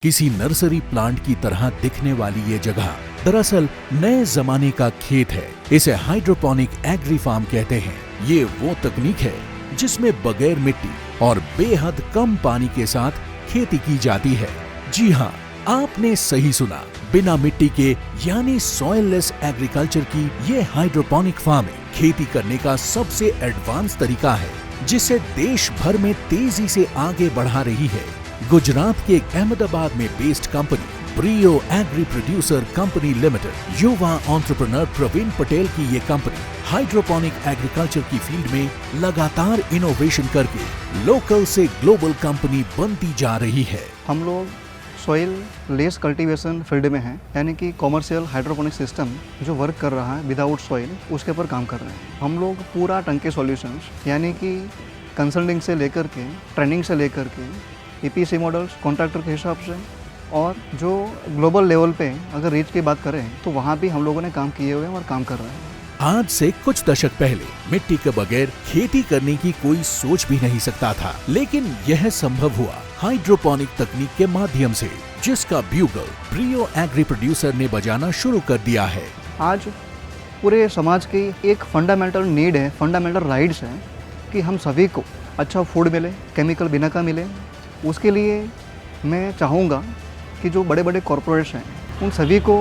किसी nursery plant की तरह दिखने वाली ये जगह दरअसल नए जमाने का खेत है। इसे हाइड्रोपोनिक एग्री फार्म कहते हैं। ये वो तकनीक है जिसमें बगैर मिट्टी और बेहद कम पानी के साथ खेती की जाती है। जी हाँ, आपने सही सुना, बिना मिट्टी के यानी सॉइललेस एग्रीकल्चर की ये हाइड्रोपोनिक फार्मिंग खेती करने का सबसे एडवांस तरीका है, जिसे देश भर में तेजी से आगे बढ़ा रही है। गुजरात के अहमदाबाद में based company Brio agri producer company limited, युवा एंटरप्रेन्योर प्रवीण पटेल की ये कंपनी हाइड्रोपोनिक एग्रीकल्चर की फील्ड में लगातार इनोवेशन करके लोकल से ग्लोबल कंपनी बनती जा रही है। हम लोग सॉइल लेस कल्टीवेशन फील्ड में हैं, यानी कि कॉमर्शियल हाइड्रोपोनिक सिस्टम जो वर्क कर रहा है विदाउट सॉइल, उसके ऊपर काम कर रहे हैं। हम लोग पूरा टंकी सॉल्यूशंस यानी कि कंसल्टिंग से लेकर के ट्रेनिंग से लेकर के ईपीसी मॉडल्स कॉन्ट्रैक्टर के हिसाब से, और जो ग्लोबल लेवल पे अगर रीच की बात करें तो वहाँ भी हम लोगों ने काम किए हुए हैं और काम कर रहे हैं। आज से कुछ दशक पहले मिट्टी के बगैर खेती करने की कोई सोच भी नहीं सकता था, लेकिन यह संभव हुआ हाइड्रोपोनिक तकनीक के माध्यम से, जिसका ब्यूगल ब्रियो एग्री प्रोड्यूसर ने बजाना शुरू कर दिया है। आज पूरे समाज की एक फंडामेंटल नीड है, फंडामेंटल राइट्स है कि हम सभी को अच्छा फूड मिले, केमिकल बिना का मिले। उसके लिए मैं चाहूँगा कि जो बड़े बड़े कॉरपोरेट्स हैं उन सभी को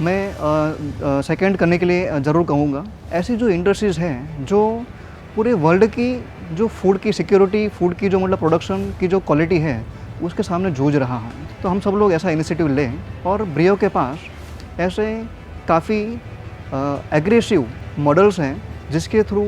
मैं सेकेंड करने के लिए ज़रूर कहूँगा। ऐसी जो इंडस्ट्रीज़ हैं जो पूरे वर्ल्ड की जो फूड की सिक्योरिटी, फूड की जो मतलब प्रोडक्शन की जो क्वालिटी है उसके सामने जूझ रहा है, तो हम सब लोग ऐसा इनिशिएटिव लें। और ब्रियो के पास ऐसे काफ़ी एग्रेसिव मॉडल्स हैं जिसके थ्रू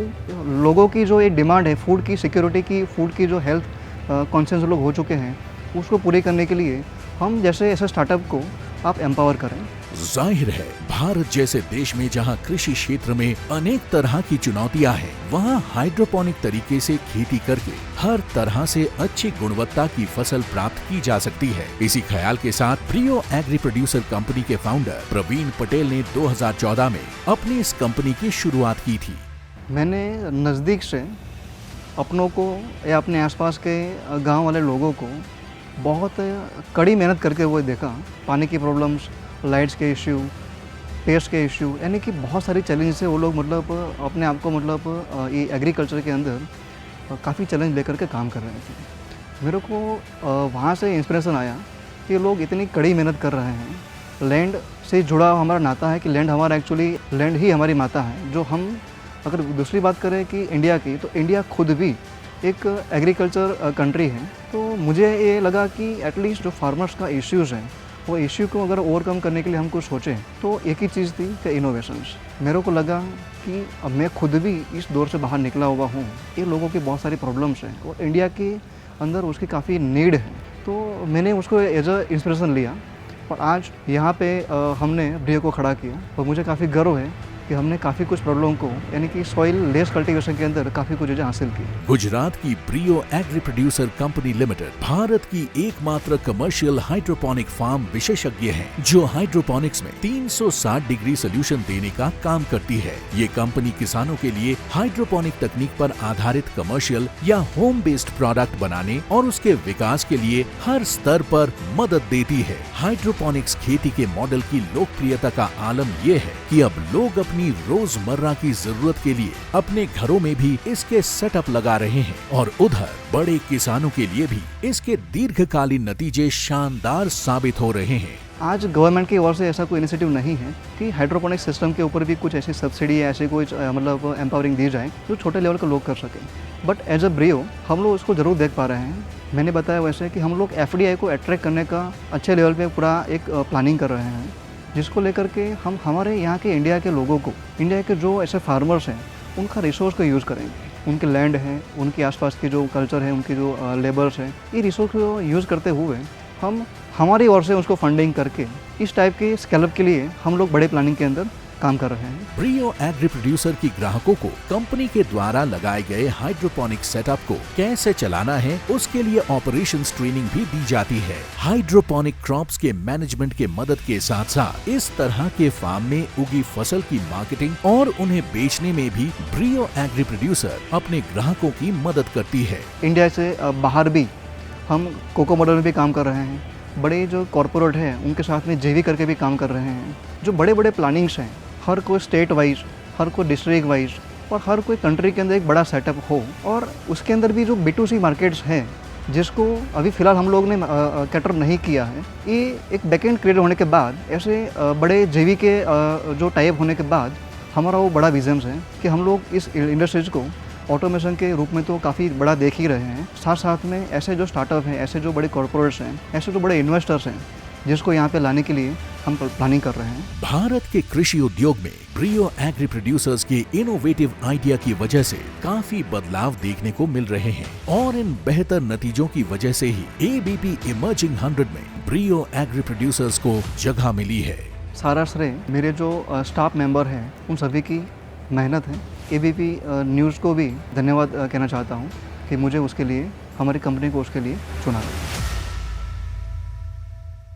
लोगों की जो एक डिमांड है फूड की सिक्योरिटी की, फूड की जो हेल्थ कॉन्शियस लोग हो चुके हैं, उसको पूरी करने के लिए हम जैसे ऐसे स्टार्टअप को आप एम्पावर करें। जाहिर है, भारत जैसे देश में जहां कृषि क्षेत्र में अनेक तरह की चुनौतियां हैं, वहां हाइड्रोपोनिक तरीके से खेती करके हर तरह से अच्छी गुणवत्ता की फसल प्राप्त की जा सकती है। इसी ख्याल के साथ ब्रियो एग्री प्रोड्यूसर कंपनी के फाउंडर प्रवीण पटेल ने 2014 में अपनी इस कंपनी की शुरुआत की थी। मैंने नज़दीक से अपनों को या अपने आसपास के गांव वाले लोगों को बहुत कड़ी मेहनत करके वो देखा। पानी की प्रॉब्लम्स, लाइट्स के इश्यू, पेस्ट के इश्यू, यानी कि बहुत सारी चैलेंज से वो लोग मतलब अपने आप को मतलब ये एग्रीकल्चर के अंदर काफ़ी चैलेंज लेकर के काम कर रहे थे। मेरे को वहाँ से इंस्पिरेशन आया कि लोग इतनी कड़ी मेहनत कर रहे हैं। लैंड से जुड़ा हमारा नाता है कि लैंड हमारा एक्चुअली लैंड ही हमारी माता है। जो हम अगर दूसरी बात करें कि इंडिया की, तो इंडिया खुद भी एक एग्रीकल्चर कंट्री है। तो मुझे ये लगा कि एटलीस्ट जो फार्मर्स का इश्यूज़ हैं वो इश्यू को अगर ओवरकम करने के लिए हम कुछ सोचें, तो एक ही चीज़ थी कि इनोवेशंस। मेरे को लगा कि अब मैं खुद भी इस दौर से बाहर निकला हुआ हूँ। ये लोगों की बहुत सारी प्रॉब्लम्स हैं और इंडिया के अंदर उसकी काफ़ी नीड है, तो मैंने उसको एज अ इंस्पिरेशन लिया और आज यहाँ पे हमने ब्रियो को खड़ा किया। और मुझे काफ़ी गर्व है कि हमने काफ़ी कुछ प्रॉब्लम को यानी कि सॉइल लेस कल्टीवेशन के अंदर काफ़ी कुछ चीज़ें हासिल की। गुजरात की Brio agri producer company limited Bharat की एकमात्र कमर्शियल हाइड्रोपोनिक फार्म विशेषज्ञ है, जो हाइड्रोपोनिक्स में 360 डिग्री सोल्यूशन देने का काम करती है। ये कंपनी किसानों के लिए हाइड्रोपोनिक तकनीक पर आधारित कमर्शियल या होम बेस्ड प्रोडक्ट बनाने और उसके विकास के लिए हर स्तर पर मदद देती है। हाइड्रोपोनिक्स खेती के मॉडल की लोकप्रियता का आलम ये है कि अब लोग अपनी रोजमर्रा की जरूरत के लिए अपने घरों में भी इसके सेटअप लगा रहे हैं, और उधर बड़े किसानों के लिए भी इसके दीर्घकालीन नतीजे शानदार साबित हो रहे हैं। आज गवर्नमेंट की ओर से ऐसा कोई इनिशिएटिव नहीं है कि हाइड्रोपोनिक सिस्टम के ऊपर भी कुछ ऐसी सब्सिडी या ऐसी कोई मतलब एम्पावरिंग दी जाए जो छोटे लेवल के लोग कर सकें। बट एज अ ब्रियो हम लोग उसको ज़रूर देख पा रहे हैं। मैंने बताया वैसे कि हम लोग FDI को अट्रैक्ट करने का अच्छे लेवल पे पूरा एक प्लानिंग कर रहे हैं, जिसको लेकर के हम हमारे यहाँ के इंडिया के लोगों को, इंडिया के जो ऐसे फार्मर्स हैं उनका रिसोर्स को यूज़ करेंगे। उनके लैंड है, उनके आसपास की जो कल्चर है, उनकी जो लेबर्स हैं, ये रिसोर्स को यूज़ करते हुए हम हमारी ओर से उसको फंडिंग करके इस टाइप के स्केलअप के लिए हम लोग बड़े प्लानिंग के अंदर काम कर रहे हैं। ब्रियो एग्री प्रोड्यूसर की ग्राहकों को कंपनी के द्वारा लगाए गए हाइड्रोपोनिक सेटअप को कैसे चलाना है, उसके लिए ऑपरेशंस ट्रेनिंग भी दी जाती है। हाइड्रोपोनिक क्रॉप्स के मैनेजमेंट के मदद के साथ साथ इस तरह के फार्म में उगी फसल की मार्केटिंग और उन्हें बेचने में भी ब्रियो एग्री प्रोड्यूसर अपने ग्राहकों की मदद करती है। इंडिया से बाहर भी हम कोको मॉडल में भी काम कर रहे हैं, बड़े जो कॉरपोरेट हैं उनके साथ में जेवी करके भी काम कर रहे हैं। जो बड़े बड़े प्लानिंग्स हैं, हर कोई स्टेट वाइज, हर कोई डिस्ट्रिक्ट वाइज और हर कोई कंट्री के अंदर एक बड़ा सेटअप हो, और उसके अंदर भी जो B2C मार्केट्स हैं जिसको अभी फ़िलहाल हम लोग ने कैटर नहीं किया है, ये एक बैकएंड क्रिएट होने के बाद, ऐसे बड़े जेवी के जो टाइप होने के बाद हमारा वो बड़ा विजन है कि हम लोग इस इंडस्ट्रीज़ को ऑटोमेशन के रूप में तो काफ़ी बड़ा देख ही रहे हैं, साथ साथ में ऐसे जो स्टार्टअप हैं, ऐसे जो बड़े कॉरपोरेट्स हैं, ऐसे जो बड़े इन्वेस्टर्स हैं जिसको यहाँ पे लाने के लिए हम प्लानिंग कर रहे हैं। भारत के कृषि उद्योग में ब्रियो एग्री प्रोड्यूसर्स के इनोवेटिव आइडिया की वजह से काफी बदलाव देखने को मिल रहे हैं और इन बेहतर नतीजों की वजह से ही ABP इमर्जिंग 100 में ब्रियो एग्री प्रोड्यूसर्स को जगह मिली है। सारा श्रेय मेरे जो स्टाफ मेंबर हैं उन सभी की मेहनत है। ABP न्यूज़ को भी धन्यवाद कहना चाहता हूँ कि मुझे उसके लिए, हमारी कंपनी को उसके लिए चुना।